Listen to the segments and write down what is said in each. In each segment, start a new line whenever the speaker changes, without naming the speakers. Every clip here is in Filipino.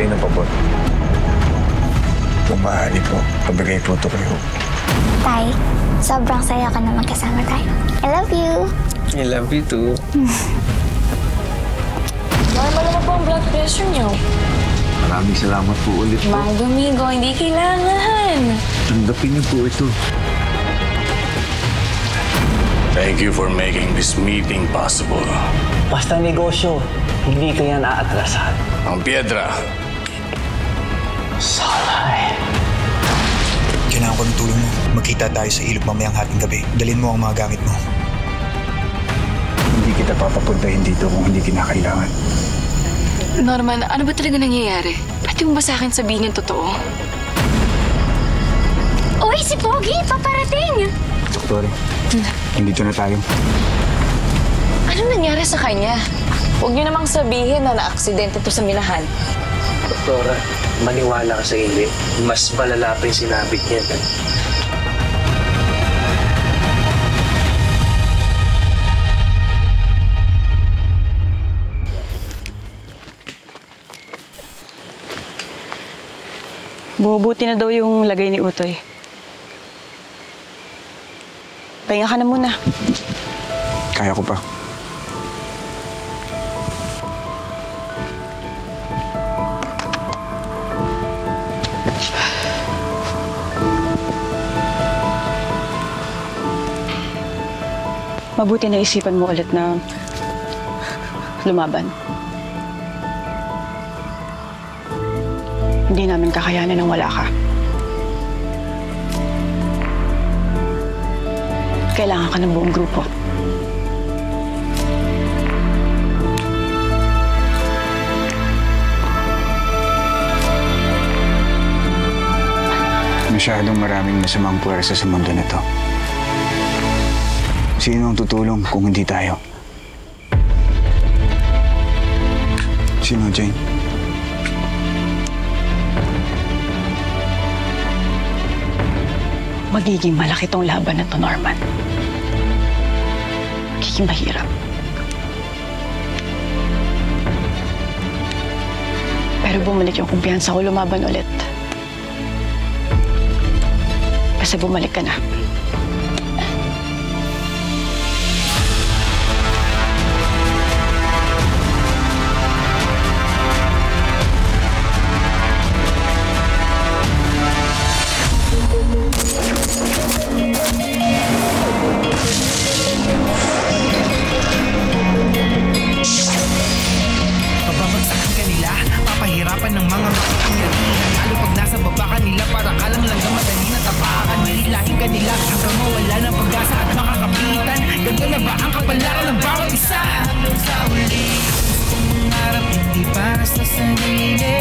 humingi ng pabor. Kung maaari po, pabigay po ito kayo.
Tay, sobrang saya ka na magkasama tayo. I love you!
I love you too.
Normal naman po ang blood pressure niyo.
Maraming salamat po ulit po.
Mang Domingo, hindi kailangan.
Tanggapin niyo po ito.
Thank you for making this meeting possible.
Basta negosyo, hindi ko yan aatrasan.
Ang Piedra.
Salay.
Kailangan ko ng tulong mo. Magkita tayo sa ilog mamayang hating gabi. Dalhin mo ang mga gamit mo.
Hindi kita papapuntahin dito kung hindi kinakailangan.
Norman, ano ba talaga nangyayari? Pwede mo ba sa akin sabihin yung totoo?
Uy, si Pogi! Paparating!
Doktor, nandito na tayo.
Ano nangyari sa kanya? Huwag niyo namang sabihin na na-aksidente to sa minahan.
Doktora, maniwala ka sa hindi. Mas malala pa yung sinabit niya.
Bumubuti na daw yung lagay ni Utoy. Pahinga ka na muna.
Kaya ko pa.
Mabuti na isipan mo ulit na lumaban. Hindi namin kakayanan nang wala ka. Kailangan ka ng buong grupo.
Masyadong maraming masamang puwersa sa mundo na to. Sino ang tutulong kung hindi tayo? Sino, Jane?
Magiging malaki tong laban na to, Norman. Magiging mahirap. Pero bumalik yung kumpiyansa ko lumaban ulit. Kasi bumalik ka na.
Pababagsakin ka nila, papahirapan ng mga makapangyarihan. Lalo pag nasa baba ka nila, para ka lang madali na tapakan. Nililahin ka nila hanggang mawala ng pag-asa at makakapitan. Ganto na ba ang kapalaran ng bawat isa? Hanggang sa uli, gustong mangarap hindi para sa sarili,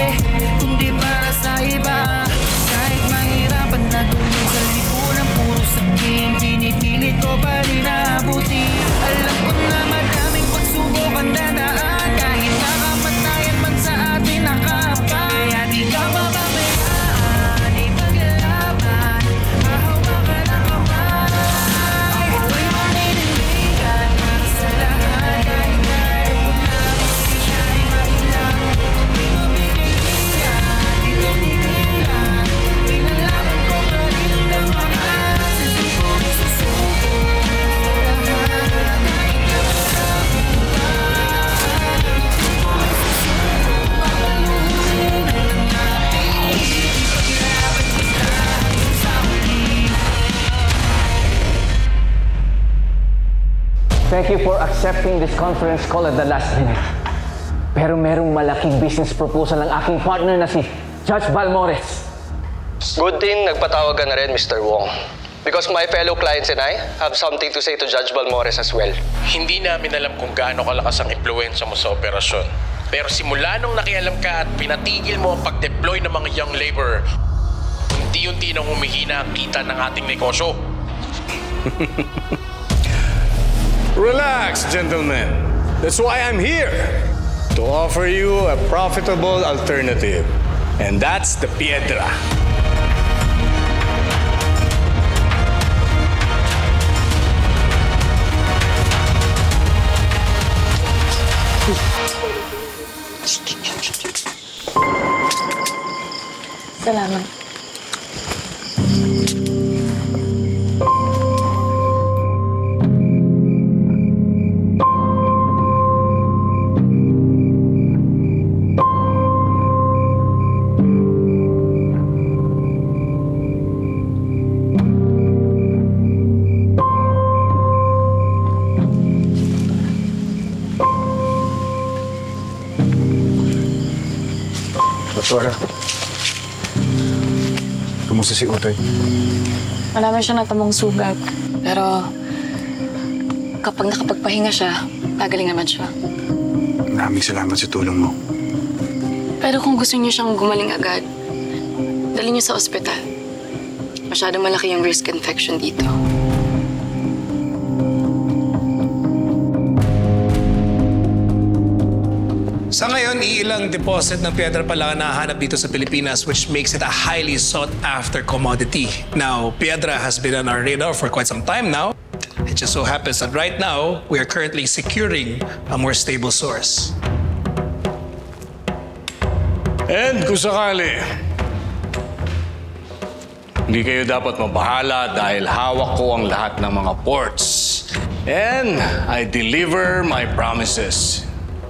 kundi para sa iba. Kahit mahirapan na tuloy sa lipunan, puro sabihin, pinipilit ko pa rin naabuti. Alam ko na madaming pagsubok ang dadaan, kahit nakamatayan man sa atin nakapa. Kaya di ka mababayaan, ipaglalaban, hahawa ka ng kamay. Ako'y maninindigan para sa lahat, kahit kaya ko na siya'y mailang. Di mabigay niya, di tumigilan, pinalaban ko pa rin ng mga sisipong susuko.
Thank you for accepting this conference call at the last minute. Pero merong malaking business proposal ng aking partner na si Judge Balmores.
Good thing nagpatawag ka na rin, Mr. Wong. Because my fellow clients and I have something to say to Judge Balmores as well.
Hindi namin alam kung gaano kalakas ang impluwensya mo sa operasyon. Pero simula nung nakialam ka at pinatigil mo ang pag-deploy ng mga young laborer, unti-unti nang humihina ang kita ng ating negosyo.
Relax, gentlemen. That's why I'm here. To offer you a profitable alternative. And that's the Piedra.
Salamat.
Doktora, kumusta si Utoy?
Marami siya natamong sugat. Pero kapag nakapagpahinga siya, gagaling naman siya.
Maraming salamat sa tulong mo.
Pero kung gusto niyo siyang gumaling agad, dali niyo sa ospital. Masyadong malaki yung risk infection dito.
Sa ngayon, iilang deposit ng piedra pa lang ang nahanap dito sa Pilipinas, which makes it a highly sought-after commodity. Now, piedra has been on our radar for quite some time now. It just so happens that right now, we are currently securing a more stable source.
And kung sakali, hindi kayo dapat mabahala dahil hawak ko ang lahat ng mga ports. And I deliver my promises.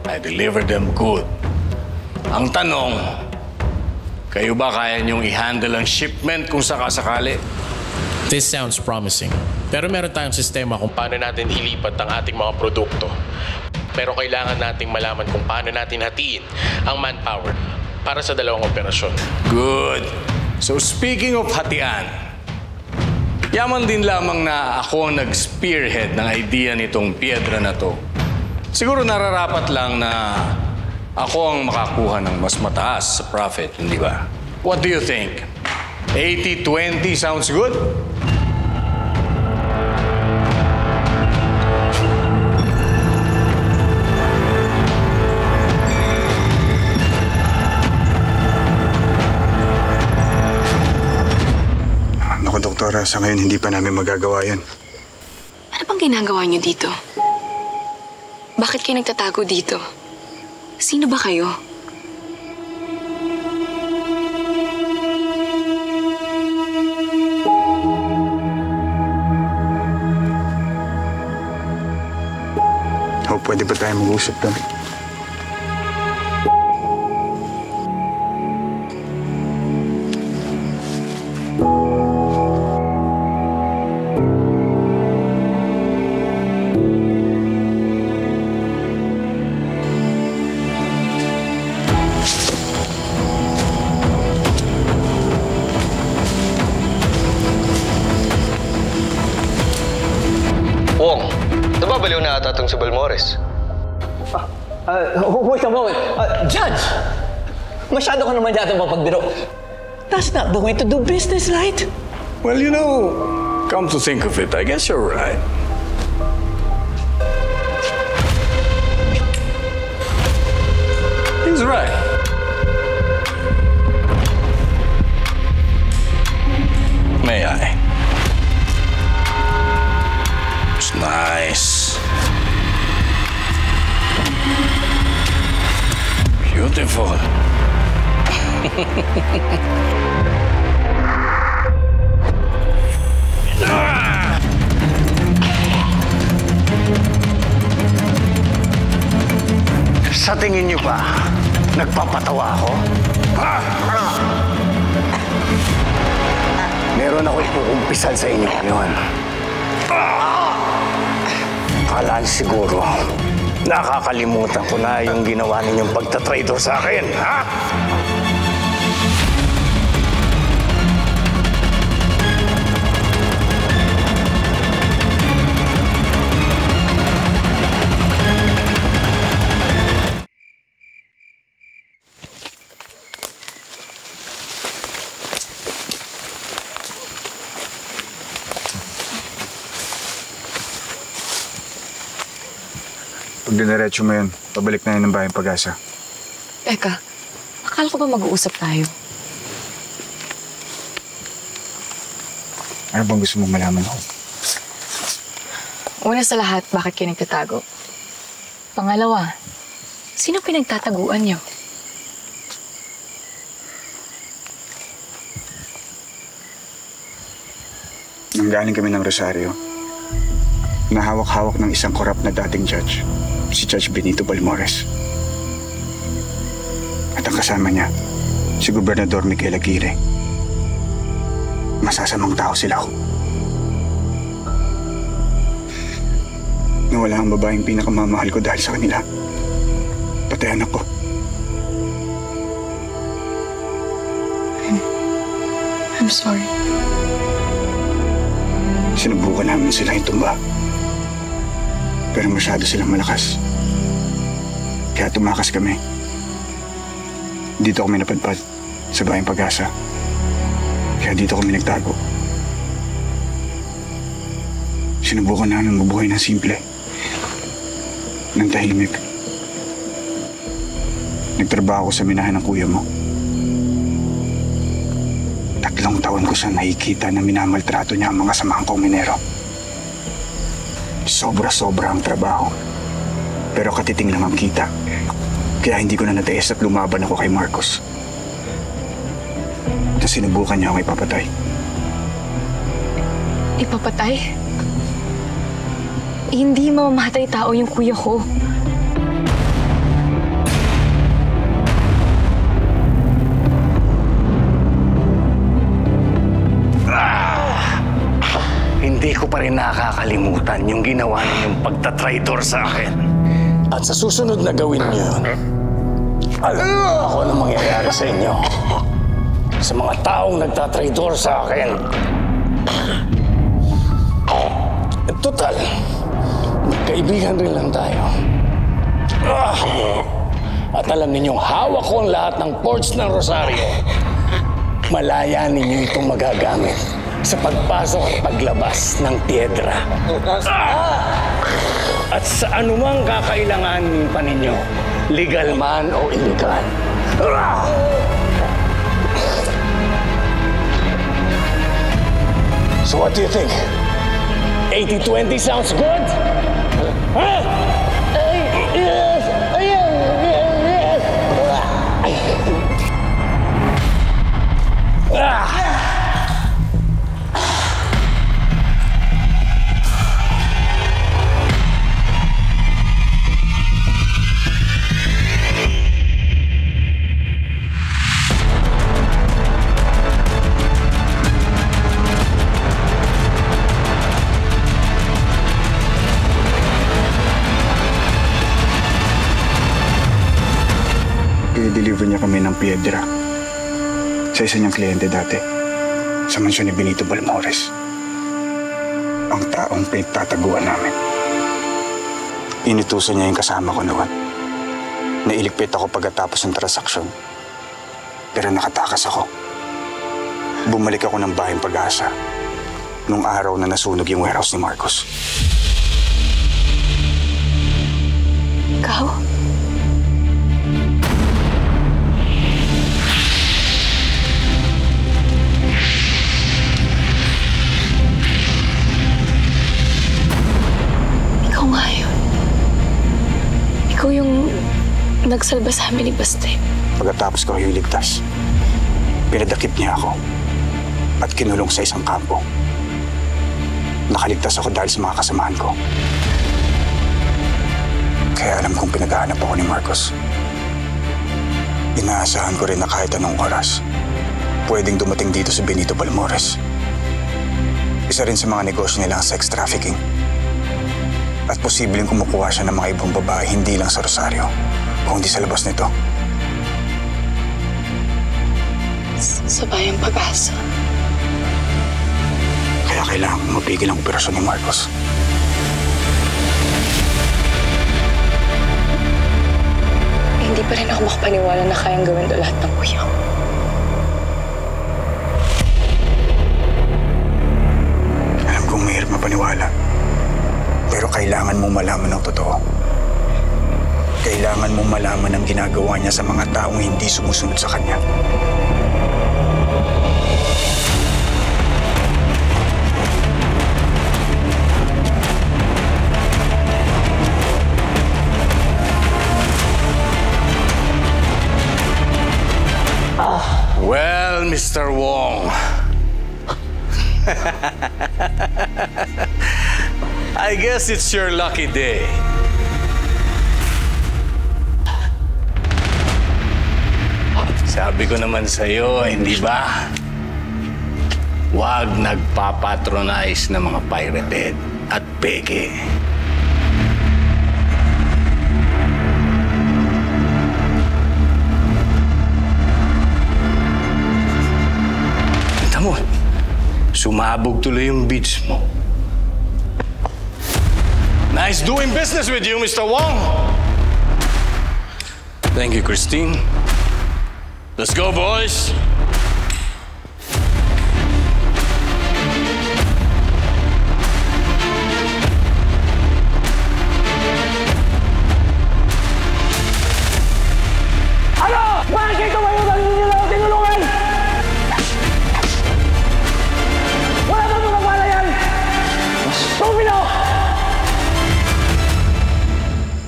I deliver them good. Ang tanong, kayo ba kaya niyong i-handle ang shipment kung sakasakali?
This sounds promising. Pero meron tayong sistema kung paano natin ilipat ang ating mga produkto. Pero kailangan nating malaman kung paano natin hatiin ang manpower para sa dalawang operasyon.
Good. So speaking of hatian, yaman din lamang na ako ang nag-spearhead ng idea nitong piedra na to. Siguro nararapat lang na ako ang makakuha ng mas mataas sa profit, hindi ba? What do you think? 80-20 sounds good?
Naku, Doktora, sa ngayon hindi pa namin magagawa yan.
Ano bang ginagawa niyo dito? Bakit kayo nagtatago dito? Sino ba kayo?
O, pwede ba tayo mag-usap doon?
Wong, nababaliw na ata itong si Balmores.
Wait a moment. Judge! Masyado ka naman yata mapagbiro. That's not the way to do business, right?
Well, you know, come to think of it, I guess you're right. He's right. May I? It's nice. Beautiful. Sa tingin niyo ba, nagpapatawa ako? Meron ako ipukumpisan sa inyo ngayon. Akala niyo siguro, nakakalimutan ko na yung ginawa ninyong pagtatraitor sa akin, ha?
Pag diniretso mo yun, pabalik na yun ng Bayang Pag-asa.
Teka, akala ko ba mag-uusap tayo?
Ano bang gusto mong malaman ko?
Una sa lahat, bakit kayo nagtatago? Pangalawa, sino pinagtataguan niyo?
Nanggaling kami ng Rosario. Nahawak-hawak ng isang korap na dating judge, si Judge Benito Balmores. At ang kasama niya, si Gobernador Miguel Aguirre. Masasamang tao sila ho. Nawala ang babaeng pinakamamahal ko dahil sa kanila. Pati anak ko.
I'm sorry.
Sinubukan namin sila itumba. Pero masyado silang malakas. Kaya tumakas kami. Dito kami napadpad sa Bayang Pag-asa. Kaya dito kami nagtago. Sinubukan namin mabuhay ng simple. Ng tahimik. Nagtrabaho ko sa minahan ng kuya mo. 3 taon ko siya nakikita na minamaltrato niya ang mga samahan kong minero. Sobra-sobra ang trabaho. Pero katiting lang ang kita. Kaya hindi ko na natiis at lumaban ako kay Marcos. At sinubukan niya ako ipapatay.
Ipapatay? Hindi mamamatay tao yung kuya ko.
Hindi ko pa rin nakakalimutan yung ginawa niyong pagtatraitor sa akin. At sa susunod na gawin niyo, alam mo ako anong mangyayari sa inyo. Sa mga taong nagtatraitor sa akin. At total, kaibigan rin lang tayo. At alam ninyong hawak ko ang lahat ng ports ng Rosario. Malaya ninyo itong magagamit sa pagpasok at paglabas ng piedra. At sa anumang kakailanganin pa ninyo, legal man o illegal. So what do you think? 80-20 sounds good? Huh? Yes! Yes!
I-deliver niya kami ng piedra sa isa niyang kliyente dati sa mansyon ni Benito Balmores. Ang taong pinagtataguan namin. Inutusan niya yung kasama ko noon. Nailigpit ako pagkatapos ng transaksyon. Pero nakatakas ako. Bumalik ako ng Bayang Pag-asa nung araw na nasunog yung warehouse ni Marcos.
Ikaw? Ikaw yung nagsalba sa amin ni Baste.
Pagkatapos ko iligtas, pinadakip niya ako at kinulong sa isang kampo. Nakaligtas ako dahil sa mga kasamahan ko. Kaya alam kong pinaghahanap ako ni Marcos. Inaasahan ko rin na kahit anong oras, pwedeng dumating dito si Benito Balmores. Isa rin sa mga negosyo nila ang sex trafficking. At posibleng kumukuha siya ng mga ibang babae hindi lang sa Rosario, kundi sa labas nito.
Sa Bayang Pag-asa.
Kaya kailangan kong mapigil ang operasyon ni Marcos.
Hindi pa rin ako makapaniwala na kayang gawin lahat ng kuya ko.
Alam kong mahirap mapaniwala. Pero kailangan mong malaman ang totoo. Kailangan mong malaman ang ginagawa niya sa mga taong hindi sumusunod sa kanya.
Well, Mr. Wong, I guess it's your lucky day. Sabi ko naman sa'yo, hindi ba? Huwag nagpapatronize ng mga pirated at peke. Kita mo, sumabog tuloy yung beads mo. Nice doing business with you, Mr. Wong. Thank you, Christine. Let's go, boys.
Ano? Bakit tumayo na ninyo lang tinulungan? Wala ba mga palayan? Tumino!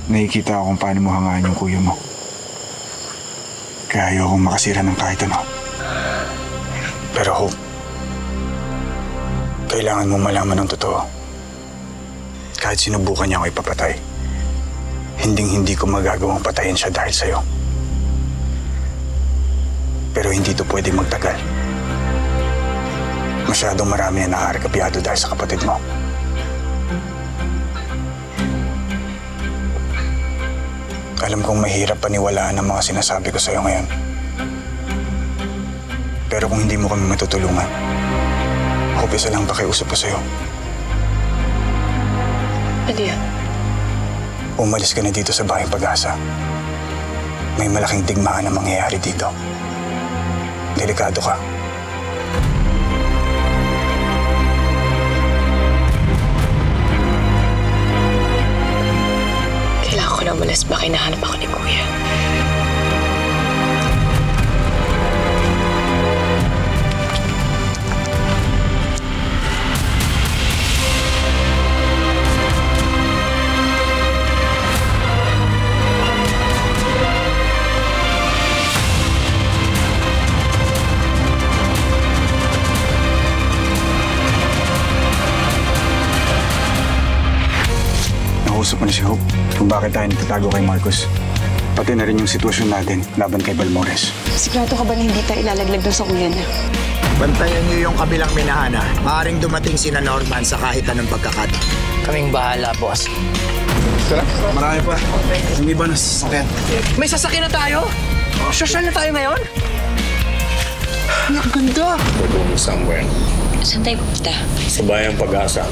Nakikita ko kung paano mo hangaan yung kuya mo. Kaya ayokong makasira ng kahit ano. Pero Hope, kailangan mo malaman ng totoo. Kahit sinubukan niya ako ipapatay, hindi ko magagawang patayin siya dahil sa'yo. Pero hindi to pwede magtagal. Masyadong marami na nakaharkabyado dahil sa kapatid mo. Alam kong mahirap paniwalaan ang mga sinasabi ko sa'yo ngayon. Pero kung hindi mo kami matutulungan, Hope, isa lang pakiusap ko sa'yo.
Ano yan?
Umalis ka na dito sa Bayang Pag-asa. May malaking digmaan na mangyayari dito. Delikado ka.
Kailangan ko na umalis. Baka hinahanap ako ni Kuya.
Nakausap mo na si Hope kung bakit tayo nagtatago kay Marcos. Pati na rin yung sitwasyon natin laban kay Balmores.
Sigurado ka ba na hindi tayo ilalaglag doon sa kuya niya?
Bantayan niyo yung kabilang minahana. Maaaring dumating sina Norman sa kahit anong pagkakataon.
Kaming bahala, boss.
Tara, marami pa. Hindi ba nasasakyan?
May sasakyan na tayo? Social na tayo ngayon? Ang ganda!
We're going somewhere.
Saan tayo pupunta?
Sa Bayang Pag-asa.